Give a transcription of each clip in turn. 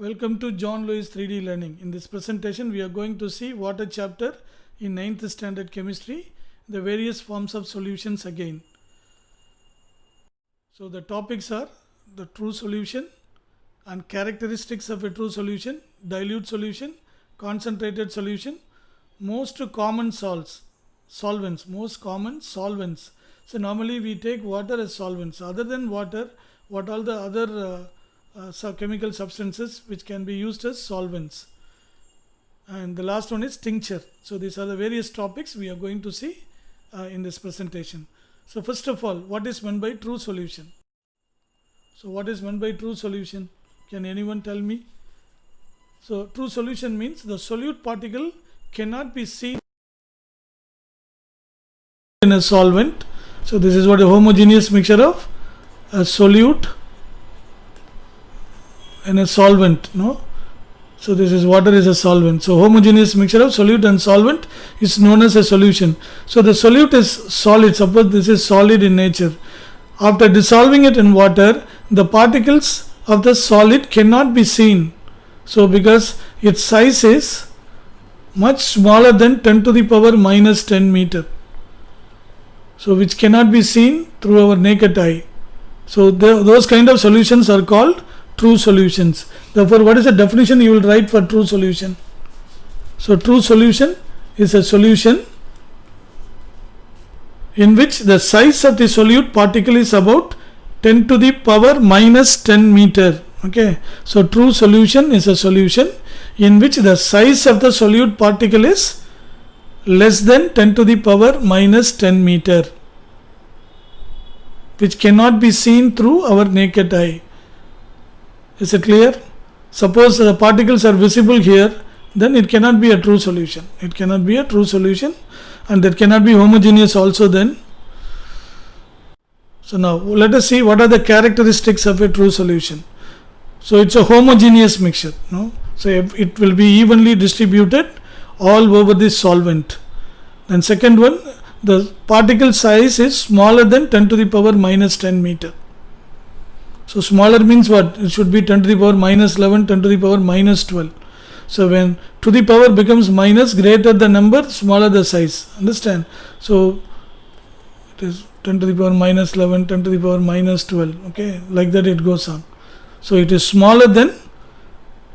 Welcome to John Lewis 3D Learning. In this presentation, we are going to see water chapter in 9th standard chemistry, the various forms of solutions again. So the topics are the true solution and characteristics of a true solution, dilute solution, concentrated solution, most common solvents, most common solvents. So normally we take water as solvents. Other than water, what all the other chemical substances which can be used as solvents. And the last one is tincture. So these are the various topics we are going to see in this presentation. So first of all, what is meant by true solution? So what is meant by true solution? Can anyone tell me? So true solution means the solute particle cannot be seen in a solvent. So this is what a homogeneous mixture of a solute and a solvent, no? So this is water is a solvent. So homogeneous mixture of solute and solvent is known as a solution. So the solute is solid. Suppose this is solid in nature. After dissolving it in water, the particles of the solid cannot be seen. So because its size is much smaller than 10 to the power minus 10 meter. So which cannot be seen through our naked eye. So those kind of solutions are called true solutions. Therefore, what is the definition you will write for true solution? So true solution is a solution in which the size of the solute particle is about 10 to the power minus 10 meter. Okay. So true solution is a solution in which the size of the solute particle is less than 10 to the power minus 10 meter, which cannot be seen through our naked eye. Is it clear? Suppose the particles are visible here, then it cannot be a true solution. It cannot be a true solution, and that cannot be homogeneous also then. So now let us see what are the characteristics of a true solution. So it's a homogeneous mixture, no? So it will be evenly distributed all over the solvent. Then second one, the particle size is smaller than 10 to the power minus 10 meter. So smaller means what? It should be 10 to the power minus 11, 10 to the power minus 12. So when to the power becomes minus, greater the number, smaller the size. Understand? So it is 10 to the power minus 11, 10 to the power minus 12. Okay, like that it goes on. So it is smaller than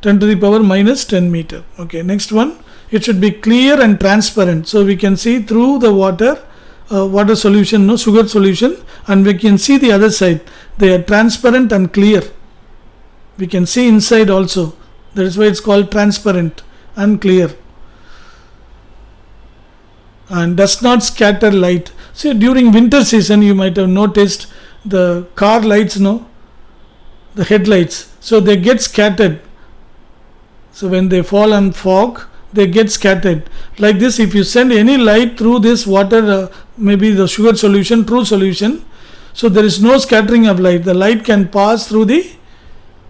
10 to the power minus 10 meter. Okay, next one. It should be clear and transparent. So we can see through the water solution, no sugar solution, and we can see the other side. They are transparent and clear. We can see inside also. That is why it's called transparent and clear. And does not scatter light. See, during winter season, you might have noticed the car lights, no? The headlights. So they get scattered. So when they fall on fog, they get scattered. Like this, if you send any light through this water, maybe the sugar solution, true solution, so there is no scattering of light. The light can pass through the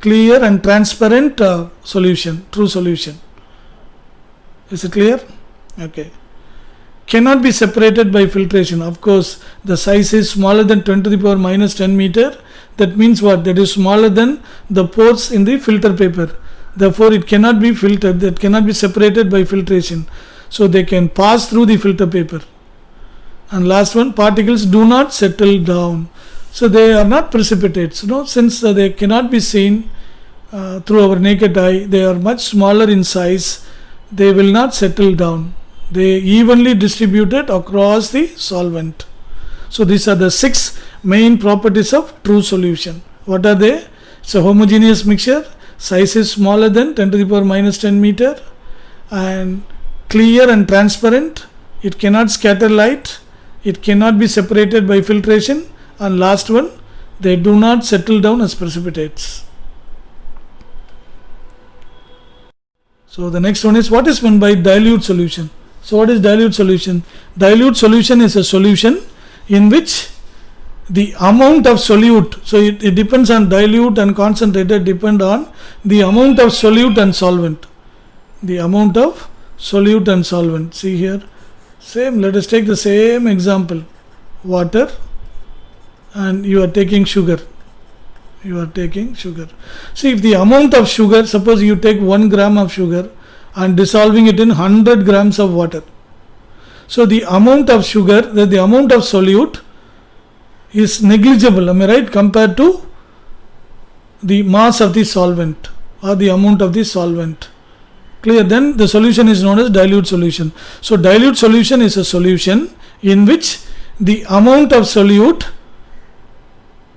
clear and transparent solution, true solution. Is it clear? Okay. Cannot be separated by filtration. Of course, the size is smaller than 10 to the power minus 10 meter. That means what? That is smaller than the pores in the filter paper. Therefore, it cannot be filtered. That cannot be separated by filtration. So they can pass through the filter paper. And last one, particles do not settle down. So they are not precipitates. No? Since they cannot be seen through our naked eye, they are much smaller in size. They will not settle down. They evenly distributed across the solvent. So these are the 6 main properties of true solution. What are they? It's a homogeneous mixture. Size is smaller than 10 to the power minus 10 meter. And clear and transparent. It cannot scatter light. It cannot be separated by filtration. And last one, they do not settle down as precipitates. So the next one is, what is meant by dilute solution? So what is dilute solution? Dilute solution is a solution in which the amount of solute, so it depends on dilute and concentrated, depend on the amount of solute and solvent. The amount of solute and solvent. See here, same, let us take the same example. Water, and you are taking sugar. You are taking sugar. See, if the amount of sugar, suppose you take 1 gram of sugar and dissolving it in 100 grams of water. So the amount of sugar, the amount of solute is negligible, am I right, compared to the mass of the solvent or the amount of the solvent. Clear? Then the solution is known as dilute solution. So dilute solution is a solution in which the amount of solute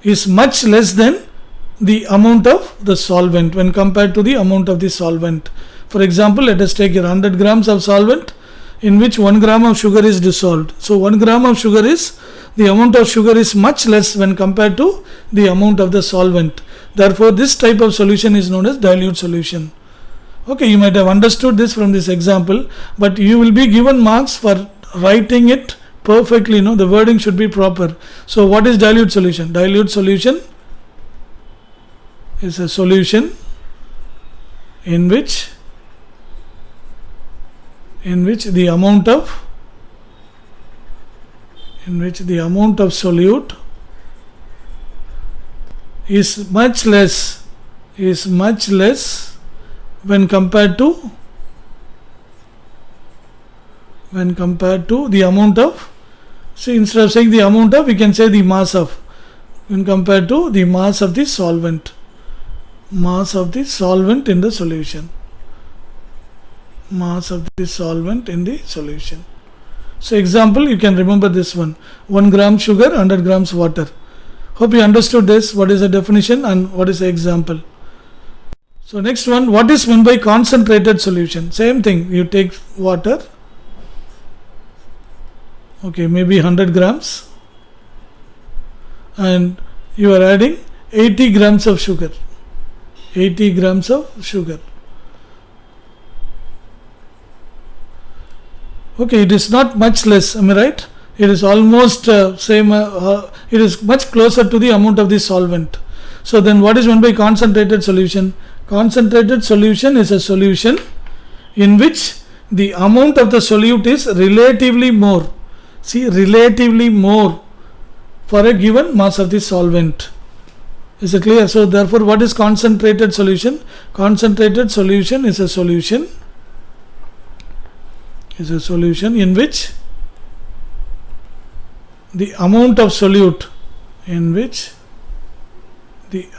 is much less than the amount of the solvent when compared to the amount of the solvent. For example, let us take 100 grams of solvent in which 1 gram of sugar is dissolved. So 1 gram of sugar is, the amount of sugar is much less when compared to the amount of the solvent. Therefore, this type of solution is known as dilute solution. Okay, you might have understood this from this example, but you will be given marks for writing it perfectly. The wording should be proper. So what is dilute solution? Dilute solution is a solution in which the amount of solute is much less when compared to the amount of, see, instead of saying the amount of, we can say the mass of, when compared to the mass of the solvent in the solution. So example, you can remember this one: 1 gram sugar, 100 grams water. Hope you understood this. What is the definition and what is the example? So next one, what is meant by concentrated solution? Same thing, you take water, okay, maybe 100 grams, and you are adding 80 grams of sugar. Okay, it is not much less, am I right? It is almost same, it is much closer to the amount of the solvent. So then what is meant by concentrated solution? Concentrated solution is a solution in which the amount of the solute is relatively more. See, relatively more for a given mass of the solvent. Is it clear? So therefore, what is concentrated solution? Concentrated solution is a solution in which the amount of solute, the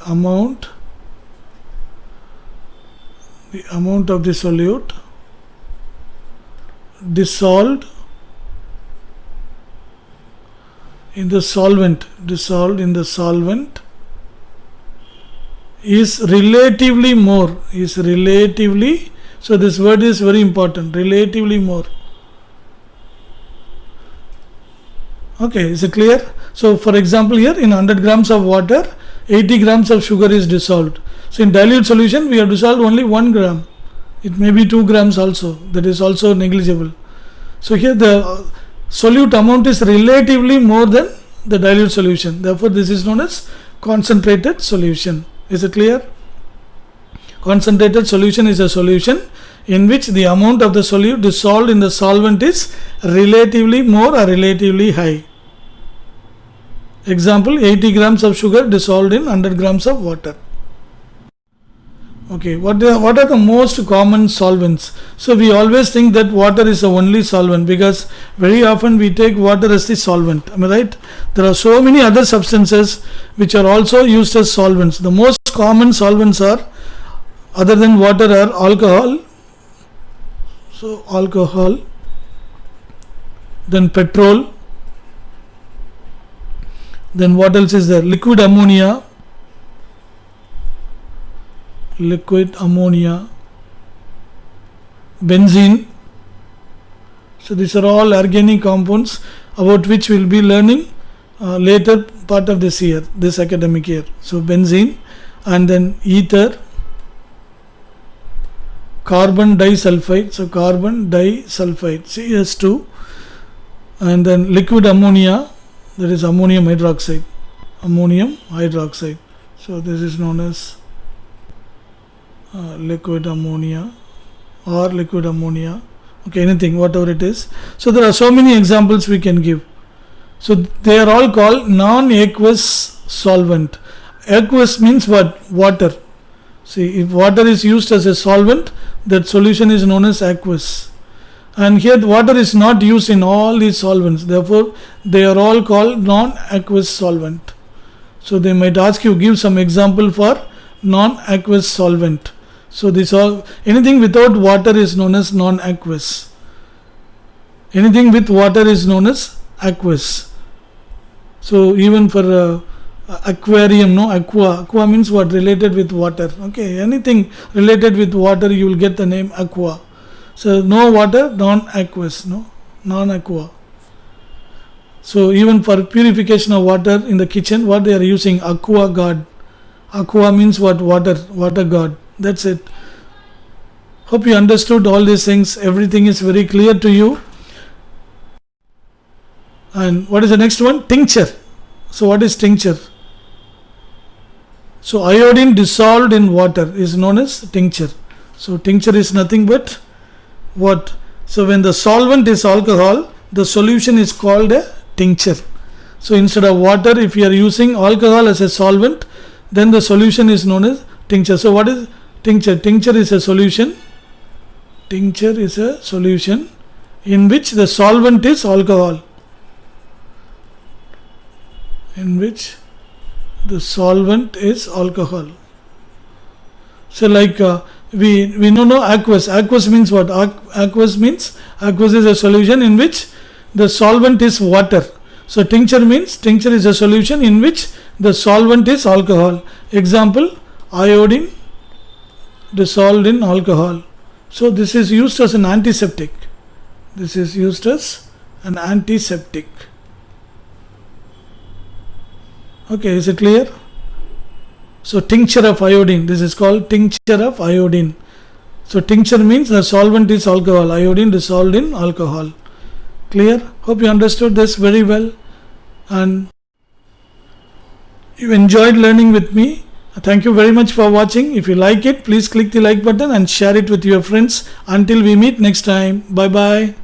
amount of the solute dissolved in the solvent is relatively more, so this word is very important, relatively more. Okay, is it clear? So for example, here in 100 grams of water, 80 grams of sugar is dissolved. So in dilute solution, we have dissolved only 1 gram. It may be 2 grams also, that is also negligible. So here the solute amount is relatively more than the dilute solution. Therefore, this is known as concentrated solution. Is it clear? Concentrated solution is a solution in which the amount of the solute dissolved in the solvent is relatively more or relatively high. Example, 80 grams of sugar dissolved in 100 grams of water. Okay, what are the most common solvents? So we always think that water is the only solvent because very often we take water as the solvent. Am I right? There are so many other substances which are also used as solvents. The most common solvents are, other than water, are alcohol. So alcohol, then petrol, then what else is there? Liquid ammonia, benzene. So these are all organic compounds about which we will be learning later part of this year, this academic year. So benzene, and then ether, carbon disulfide, so carbon disulfide, CS2, and then liquid ammonia, that is ammonium hydroxide. So this is known as liquid ammonia or liquid ammonia. Okay, anything, whatever it is. So there are so many examples we can give. So they are all called non-aqueous solvent. aqueous means what? Water. See, if water is used as a solvent, that solution is known as aqueous. And here the water is not used in all these solvents, therefore they are all called non-aqueous solvent. So they might ask you, give some example for non-aqueous solvent. So this all, anything without water is known as non-aqueous. Anything with water is known as aqueous. So even for aquarium, no, aqua means what? Related with water. Okay, anything related with water you will get the name aqua. So no water, non-aqueous, no, non-aqua. So even for purification of water in the kitchen, what they are using? Aqua guard. Aqua means what? Water guard. That's it. Hope you understood all these things. Everything is very clear to you. And what is the next one? Tincture. So what is tincture? So iodine dissolved in water is known as tincture. So tincture is nothing but what? So when the solvent is alcohol, the solution is called a tincture. So instead of water, if you are using alcohol as a solvent, then the solution is known as tincture. So what is tincture? Tincture is a solution. Tincture is a solution in which the solvent is alcohol. In which the solvent is alcohol. So like we know aqueous. Aqueous means what? Aqueous means aqueous is a solution in which the solvent is water. So tincture means tincture is a solution in which the solvent is alcohol. Example, iodine dissolved in alcohol. So this is used as an antiseptic. This is used as an antiseptic. Okay, is it clear? So tincture of iodine, this is called tincture of iodine. So tincture means the solvent is alcohol, iodine dissolved in alcohol. Clear? Hope you understood this very well and you enjoyed learning with me. Thank you very much for watching. If you like it, please click the like button and share it with your friends. Until we meet next time. Bye bye.